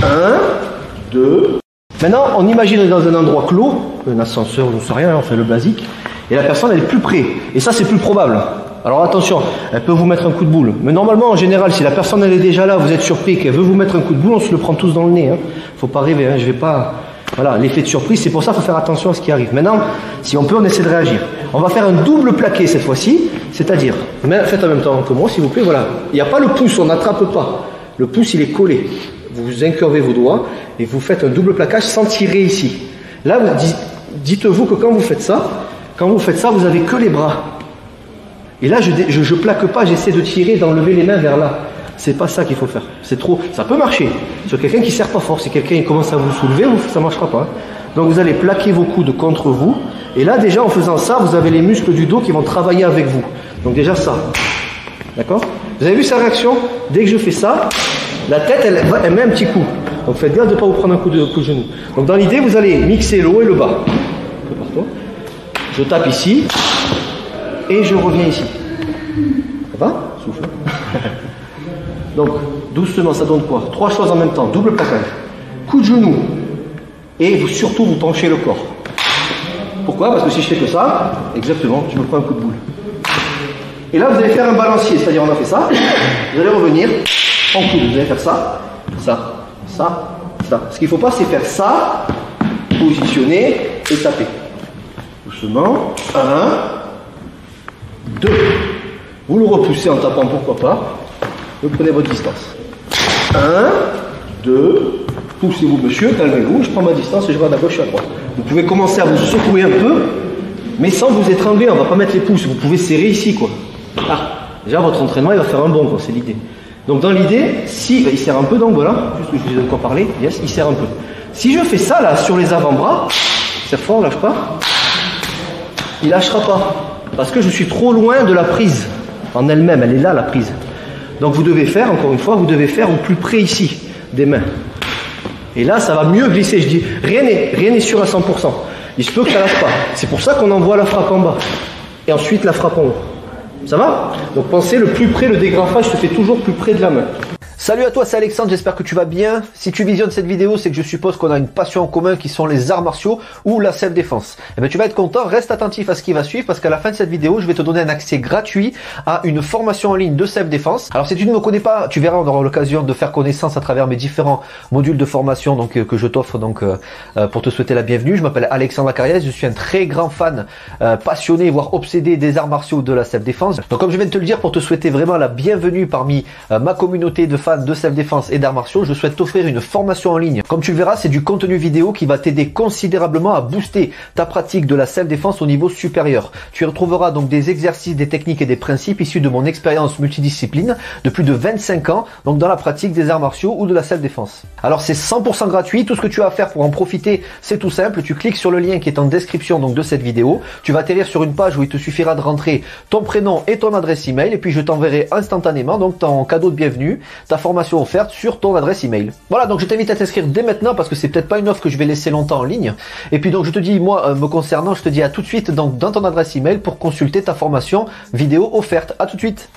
1, 2. Maintenant, on imagine dans un endroit clos, un ascenseur, on ne sait rien, on fait le basique, et la personne elle est plus près. Et ça c'est plus probable. Alors attention, elle peut vous mettre un coup de boule. Mais normalement, en général, si la personne elle est déjà là, vous êtes surpris qu'elle veut vous mettre un coup de boule, on se le prend tous dans le nez. Hein. Faut pas rêver, hein. Je vais pas... Voilà, l'effet de surprise, c'est pour ça qu'il faut faire attention à ce qui arrive. Maintenant, si on peut, on essaie de réagir. On va faire un double plaqué cette fois-ci, c'est-à-dire, faites en même temps que moi, s'il vous plaît, voilà. Il n'y a pas le pouce, on n'attrape pas. Le pouce, il est collé. Vous incurvez vos doigts et vous faites un double plaquage sans tirer ici. Là, dites-vous que quand vous faites ça, vous avez que les bras. Et là, je plaque pas, j'essaie de tirer, d'enlever les mains vers là. C'est pas ça qu'il faut faire. C'est trop. Ça peut marcher sur quelqu'un qui serre pas fort. Si quelqu'un commence à vous soulever, ça marchera pas. Donc vous allez plaquer vos coudes contre vous. Et là, déjà, en faisant ça, vous avez les muscles du dos qui vont travailler avec vous. Donc déjà ça. D'accord? Vous avez vu sa réaction? Dès que je fais ça, la tête, elle met un petit coup. Donc faites gaffe de ne pas vous prendre un coup de genou. Donc dans l'idée, vous allez mixer le haut et le bas. Je tape ici. Et je reviens ici. Ça va? Souffle. Donc, doucement, ça donne quoi? 3 choses en même temps. Double plaquage. Coup de genou. Et surtout, vous penchez le corps. Pourquoi? Parce que si je fais que ça, exactement, je me prends un coup de boule. Et là, vous allez faire un balancier. C'est-à-dire, on a fait ça. Vous allez revenir en coude. Vous allez faire ça, ça, ça, ça. Ce qu'il ne faut pas, c'est faire ça, positionner et taper. Doucement. 1, 2. Vous le repoussez en tapant, pourquoi pas. Vous prenez votre distance. 1, 2, poussez-vous monsieur, calmez-vous, je prends ma distance et je vais à gauche et à droite. Vous pouvez commencer à vous secouer un peu, mais sans vous étrangler, on ne va pas mettre les pouces, vous pouvez serrer ici quoi. Ah, déjà votre entraînement il va faire un bond quoi, c'est l'idée. Donc dans l'idée, si, il serre un peu donc voilà, juste que je vous ai encore parlé, yes, il serre un peu. Si je fais ça là, sur les avant-bras, serre fort, lâche pas, il lâchera pas, parce que je suis trop loin de la prise, en elle-même, elle est là la prise. Donc vous devez faire, encore une fois, vous devez faire au plus près ici, des mains. Et là, ça va mieux glisser. Je dis, rien n'est sûr à 100%. Il se peut que ça lâche pas. C'est pour ça qu'on envoie la frappe en bas. Et ensuite la frappe en haut. Ça va? Donc pensez, le plus près, le dégrafage se fait toujours plus près de la main. Salut à toi, c'est Alexandre, j'espère que tu vas bien. Si tu visionnes cette vidéo, c'est que je suppose qu'on a une passion en commun qui sont les arts martiaux ou la self-défense. Eh bien, tu vas être content, reste attentif à ce qui va suivre parce qu'à la fin de cette vidéo, je vais te donner un accès gratuit à une formation en ligne de self-défense. Alors, si tu ne me connais pas, tu verras, on aura l'occasion de faire connaissance à travers mes différents modules de formation que je t'offre pour te souhaiter la bienvenue. Je m'appelle Alexandre Acariès, je suis un très grand fan, passionné, voire obsédé des arts martiaux de la self-défense. Donc, comme je viens de te le dire, pour te souhaiter vraiment la bienvenue parmi ma communauté de fans de self-défense et d'arts martiaux, je souhaite t'offrir une formation en ligne. Comme tu le verras, c'est du contenu vidéo qui va t'aider considérablement à booster ta pratique de la self-défense au niveau supérieur. Tu y retrouveras donc des exercices, des techniques et des principes issus de mon expérience multidiscipline de plus de 25 ans, donc dans la pratique des arts martiaux ou de la self-défense. Alors c'est 100% gratuit, tout ce que tu as à faire pour en profiter, c'est tout simple, tu cliques sur le lien qui est en description donc de cette vidéo, tu vas atterrir sur une page où il te suffira de rentrer ton prénom et ton adresse email et puis je t'enverrai instantanément donc ton cadeau de bienvenue, ta formation offerte sur ton adresse email. Voilà, donc je t'invite à t'inscrire dès maintenant parce que c'est peut-être pas une offre que je vais laisser longtemps en ligne. Et puis donc je te dis, moi me concernant, je te dis à tout de suite donc dans ton adresse email pour consulter ta formation vidéo offerte. À tout de suite.